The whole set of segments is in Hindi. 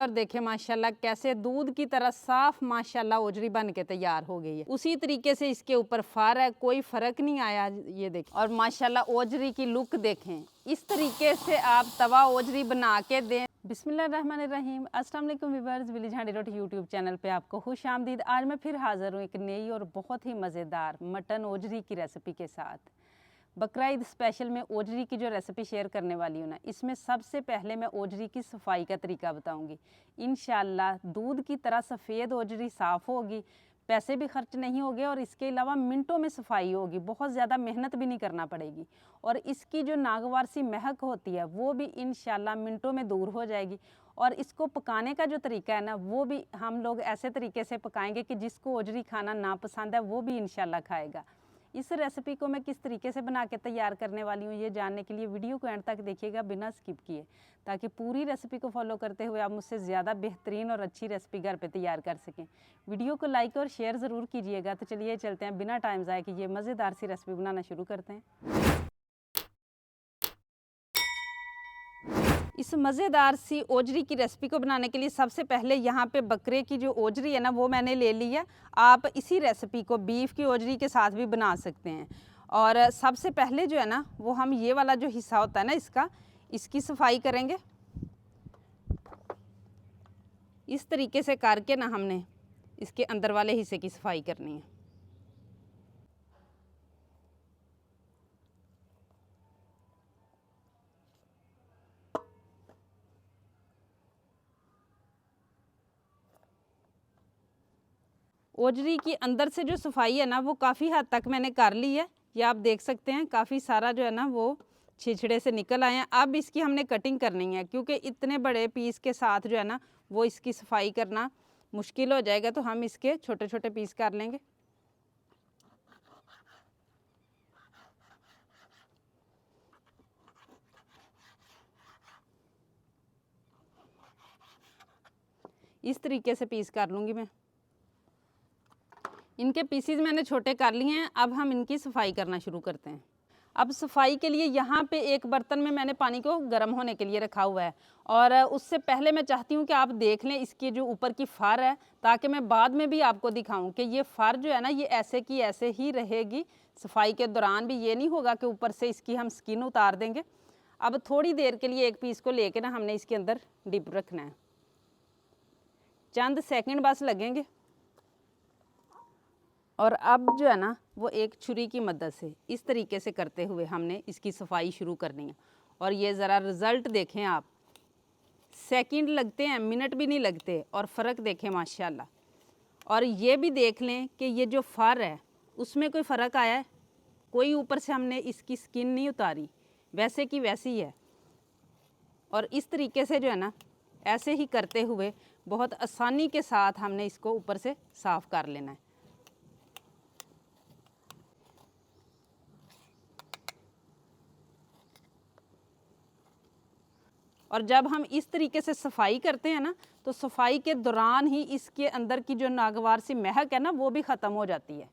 और देखें माशाल्लाह कैसे दूध की तरह साफ माशाल्लाह ओजरी बन के तैयार हो गई है। उसी तरीके से इसके ऊपर फर है, कोई फर्क नहीं आया। ये देखें और माशाल्लाह ओजरी की लुक देखें। इस तरीके से आप तवा ओजरी बना के दें। बिस्मिल्लाहिर्रहमानिर्रहीम, अस्सलाम वालेकुम व्यूअर्स, विलेज हांडी रोटी यूट्यूब चैनल पे आपको खुश आमदीद। आज मैं फिर हाज़िर हूँ एक नई और बहुत ही मज़ेदार मटन ओजरी की रेसिपी के साथ। बकरा ईद स्पेशल में ओजरी की जो रेसिपी शेयर करने वाली हूँ ना, इसमें सबसे पहले मैं ओजरी की सफाई का तरीका बताऊँगी। इंशाल्लाह दूध की तरह सफ़ेद ओजरी साफ़ होगी, पैसे भी खर्च नहीं होंगे और इसके अलावा मिनटों में सफाई होगी, बहुत ज़्यादा मेहनत भी नहीं करना पड़ेगी। और इसकी जो नागवार सी महक होती है वो भी इंशाल्लाह मिनटों में दूर हो जाएगी। और इसको पकाने का जो तरीका है ना, वो भी हम लोग ऐसे तरीके से पकाएंगे कि जिसको ओजरी खाना ना पसंद है वो भी इंशाल्लाह खाएगा। इस रेसिपी को मैं किस तरीके से बना के तैयार करने वाली हूँ, ये जानने के लिए वीडियो को एंड तक देखिएगा बिना स्किप किए, ताकि पूरी रेसिपी को फॉलो करते हुए आप मुझसे ज़्यादा बेहतरीन और अच्छी रेसिपी घर पे तैयार कर सकें। वीडियो को लाइक और शेयर ज़रूर कीजिएगा। तो चलिए चलते हैं बिना टाइम ज़ाय कि ये मज़ेदार सी रेसिपी बनाना शुरू करते हैं। इस मज़ेदार सी ओजरी की रेसिपी को बनाने के लिए सबसे पहले यहाँ पे बकरे की जो ओजरी है ना वो मैंने ले ली है। आप इसी रेसिपी को बीफ की ओजरी के साथ भी बना सकते हैं। और सबसे पहले जो है ना वो हम ये वाला जो हिस्सा होता है ना इसकी सफाई करेंगे। इस तरीके से करके ना हमने इसके अंदर वाले हिस्से की सफाई करनी है। ओजरी की अंदर से जो सफाई है ना वो काफ़ी हद तक मैंने कर ली है। ये आप देख सकते हैं काफ़ी सारा जो है ना वो छिछड़े से निकल आए हैं। अब इसकी हमने कटिंग करनी है, क्योंकि इतने बड़े पीस के साथ जो है ना वो इसकी सफाई करना मुश्किल हो जाएगा, तो हम इसके छोटे छोटे पीस कर लेंगे। इस तरीके से पीस कर लूँगी मैं। इनके पीसीज मैंने छोटे कर लिए हैं। अब हम इनकी सफाई करना शुरू करते हैं। अब सफाई के लिए यहाँ पे एक बर्तन में मैंने पानी को गर्म होने के लिए रखा हुआ है। और उससे पहले मैं चाहती हूँ कि आप देख लें इसकी जो ऊपर की फर है, ताकि मैं बाद में भी आपको दिखाऊं कि ये फर जो है ना ये ऐसे की ऐसे ही रहेगी। सफाई के दौरान भी ये नहीं होगा कि ऊपर से इसकी हम स्किन उतार देंगे। अब थोड़ी देर के लिए एक पीस को लेके ना हमने इसके अंदर डिप रखना है। चंद सेकंड बस लगेंगे। और अब जो है ना वो एक छुरी की मदद से इस तरीके से करते हुए हमने इसकी सफाई शुरू करनी है। और ये ज़रा रिज़ल्ट देखें आप, सेकंड लगते हैं, मिनट भी नहीं लगते, और फ़र्क देखें माशाल्लाह। और ये भी देख लें कि ये जो फर है उसमें कोई फ़र्क आया है, कोई ऊपर से हमने इसकी स्किन नहीं उतारी, वैसे की वैसी है। और इस तरीके से जो है ना ऐसे ही करते हुए बहुत आसानी के साथ हमने इसको ऊपर से साफ़ कर लेना है। और जब हम इस तरीके से सफाई करते हैं ना, तो सफाई के दौरान ही इसके अंदर की जो नागवार सी महक है ना वो भी ख़त्म हो जाती है।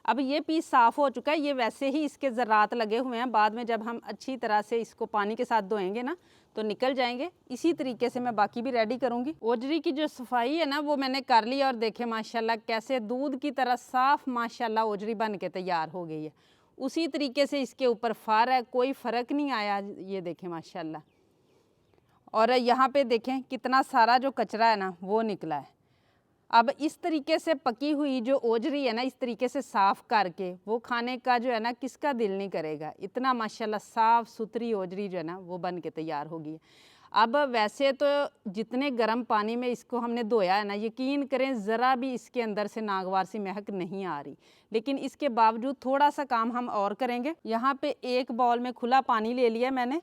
अब ये पीस साफ़ हो चुका है। ये वैसे ही इसके ज़रात लगे हुए हैं, बाद में जब हम अच्छी तरह से इसको पानी के साथ धोएंगे ना तो निकल जाएंगे। इसी तरीके से मैं बाकी भी रेडी करूँगी। ओजरी की जो सफाई है ना वो मैंने कर ली। और देखें माशाल्लाह कैसे दूध की तरह साफ़ माशाल्लाह ओजरी बन के तैयार हो गई है। उसी तरीके से इसके ऊपर फर है, कोई फ़र्क नहीं आया। ये देखें माशाल्लाह। और यहाँ पे देखें कितना सारा जो कचरा है ना वो निकला है। अब इस तरीके से पकी हुई जो ओजरी है ना इस तरीके से साफ़ करके वो खाने का जो है ना किसका दिल नहीं करेगा। इतना माशाल्लाह साफ़ सुथरी ओजरी जो है ना वो बन के तैयार होगी। अब वैसे तो जितने गर्म पानी में इसको हमने धोया है ना, यकीन करें ज़रा भी इसके अंदर से नागवार सी महक नहीं आ रही, लेकिन इसके बावजूद थोड़ा सा काम हम और करेंगे। यहाँ पे एक बाउल में खुला पानी ले लिया मैंने,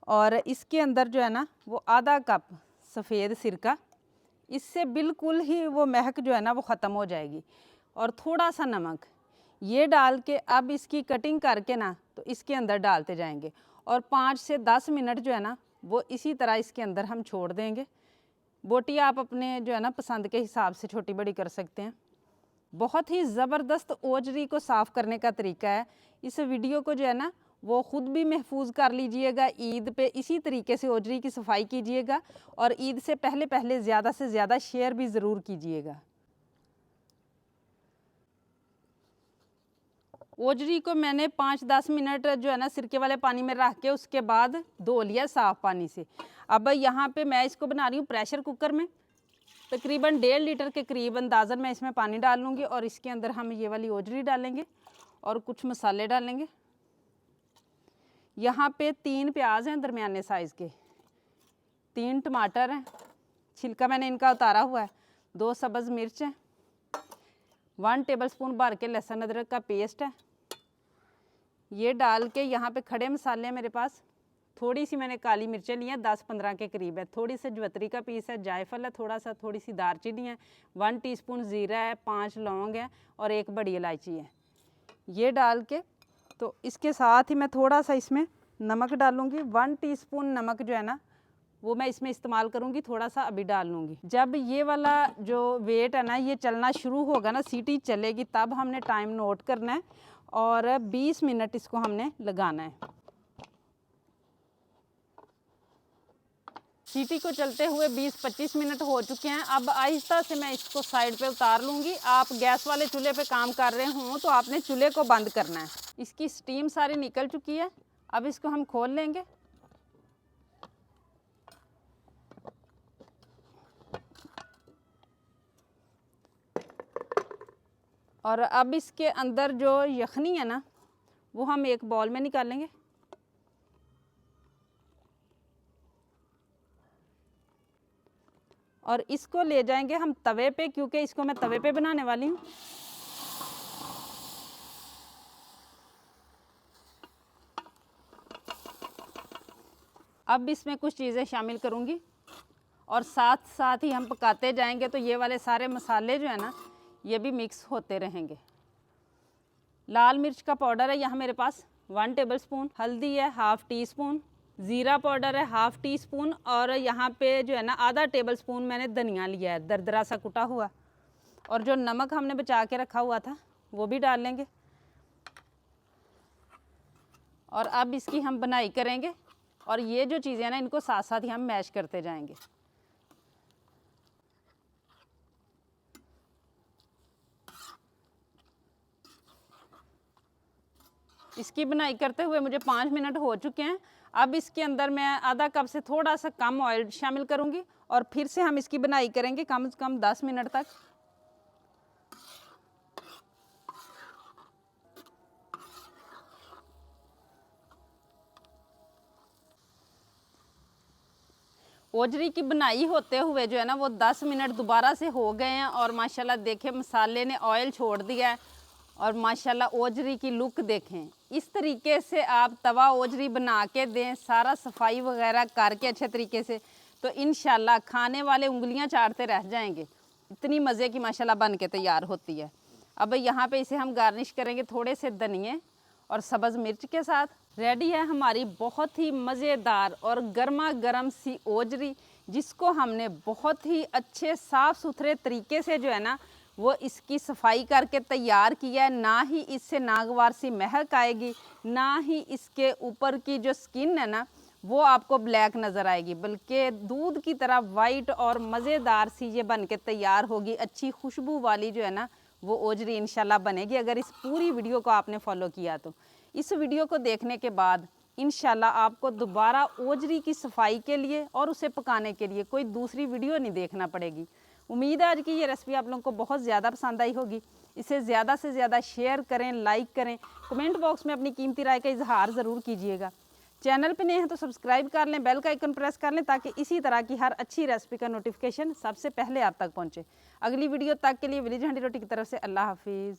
और इसके अंदर जो है ना वो आधा कप सफ़ेद सिरका, इससे बिल्कुल ही वो महक जो है ना वो ख़त्म हो जाएगी। और थोड़ा सा नमक ये डाल के अब इसकी कटिंग करके ना तो इसके अंदर डालते जाएंगे। और 5 से 10 मिनट जो है ना वो इसी तरह इसके अंदर हम छोड़ देंगे। बोटी आप अपने जो है ना पसंद के हिसाब से छोटी बड़ी कर सकते हैं। बहुत ही ज़बरदस्त ओजरी को साफ़ करने का तरीका है। इस वीडियो को जो है ना वो ख़ुद भी महफूज कर लीजिएगा। ईद पे इसी तरीके से ओजरी की सफाई कीजिएगा और ईद से पहले ज़्यादा से ज़्यादा शेयर भी ज़रूर कीजिएगा। ओजरी को मैंने 5-10 मिनट जो है ना सिरके वाले पानी में रख के उसके बाद धो लिया साफ़ पानी से। अब यहाँ पे मैं इसको बना रही हूँ प्रेशर कुकर में। तकरीबन 1.5 लीटर के करीब अंदाज़न मैं इसमें पानी डाल लूँगी और इसके अंदर हम ये वाली ओजरी डालेंगे और कुछ मसाले डालेंगे। यहाँ पे 3 प्याज हैं दरमियाने साइज़ के, 3 टमाटर हैं, छिलका मैंने इनका उतारा हुआ है, 2 सब्ज़ मिर्च हैं, 1 टेबलस्पून भर के लहसुन अदरक का पेस्ट है। ये डाल के यहाँ पे खड़े मसाले हैं मेरे पास, थोड़ी सी मैंने काली मिर्चें ली हैं 10-15 के करीब है, थोड़ी सी जवतरी का पीस है, जायफल है थोड़ी सी दालचीनी है, 1 टीस्पून ज़ीरा है, 5 लौंग है और 1 बड़ी इलायची है। ये डाल के तो इसके साथ ही मैं थोड़ा सा इसमें नमक डालूँगी। 1 टीस्पून नमक जो है ना वो मैं इसमें इस्तेमाल करूँगी, थोड़ा सा अभी डाल लूँगी। जब ये वाला जो वेट है ना ये चलना शुरू होगा ना, सीटी चलेगी, तब हमने टाइम नोट करना है और 20 मिनट इसको हमने लगाना है। सीटी को चलते हुए 20-25 मिनट हो चुके हैं। अब आहिस्ता से मैं इसको साइड पे उतार लूँगी। आप गैस वाले चूल्हे पे काम कर रहे हों तो आपने चूल्हे को बंद करना है। इसकी स्टीम सारी निकल चुकी है, अब इसको हम खोल लेंगे। और अब इसके अंदर जो यखनी है ना वो हम एक बॉल में निकालेंगे। और इसको ले जाएंगे हम तवे पे, क्योंकि इसको मैं तवे पे बनाने वाली हूँ। अब इसमें कुछ चीज़ें शामिल करूँगी और साथ साथ ही हम पकाते जाएंगे तो ये वाले सारे मसाले जो है ना ये भी मिक्स होते रहेंगे। लाल मिर्च का पाउडर है यहाँ मेरे पास 1 टेबलस्पून, हल्दी है 1/2 टीस्पून, ज़ीरा पाउडर है 1/2 टीस्पून और यहाँ पे जो है ना आधा टेबलस्पून मैंने धनिया लिया है दरदरा सा कुटा हुआ। और जो नमक हमने बचा के रखा हुआ था वो भी डाल लेंगे। और अब इसकी हम बनाई करेंगे और ये जो चीज़ें हैं ना इनको साथ साथ ही हम मैश करते जाएंगे। इसकी बनाई करते हुए मुझे 5 मिनट हो चुके हैं। अब इसके अंदर मैं आधा कप से थोड़ा सा कम ऑयल शामिल करूंगी और फिर से हम इसकी बनाई करेंगे कम से कम 10 मिनट तक। ओजरी की बनाई होते हुए जो है ना वो 10 मिनट दोबारा से हो गए हैं और माशाल्लाह देखें मसाले ने ऑयल छोड़ दिया है और माशाल्लाह ओजरी की लुक देखें। इस तरीके से आप तवा ओजरी बना के दें, सारा सफाई वगैरह करके अच्छे तरीके से, तो इंशाल्लाह खाने वाले उंगलियां चाटते रह जाएंगे। इतनी मज़े की माशाल्लाह बन के तैयार होती है। अब यहाँ पे इसे हम गार्निश करेंगे थोड़े से धनिए और सब्ज़ मिर्च के साथ। रेडी है हमारी बहुत ही मज़ेदार और गर्मा गर्म सी ओजरी, जिसको हमने बहुत ही अच्छे साफ़ सुथरे तरीके से जो है ना वो इसकी सफाई करके तैयार किया है। ना ही इससे नागवार सी महक आएगी, ना ही इसके ऊपर की जो स्किन है ना वो आपको ब्लैक नज़र आएगी, बल्कि दूध की तरह वाइट और मज़ेदार सी ये बन के तैयार होगी। अच्छी खुशबू वाली जो है ना वो ओजरी इंशाल्लाह बनेगी अगर इस पूरी वीडियो को आपने फॉलो किया तो। इस वीडियो को देखने के बाद इंशाल्लाह आपको दोबारा ओजरी की सफाई के लिए और उसे पकाने के लिए कोई दूसरी वीडियो नहीं देखना पड़ेगी। उम्मीद है आज की ये रेसिपी आप लोगों को बहुत ज़्यादा पसंद आई होगी। इसे ज़्यादा से ज़्यादा शेयर करें, लाइक करें, कमेंट बॉक्स में अपनी कीमती राय का इजहार ज़रूर कीजिएगा। चैनल पे नए हैं तो सब्सक्राइब कर लें, बेल का आइकन प्रेस कर लें ताकि इसी तरह की हर अच्छी रेसिपी का नोटिफिकेशन सबसे पहले आप तक पहुँचे। अगली वीडियो तक के लिए विलेज हंडी रोटी की तरफ से अल्लाह हाफिज़।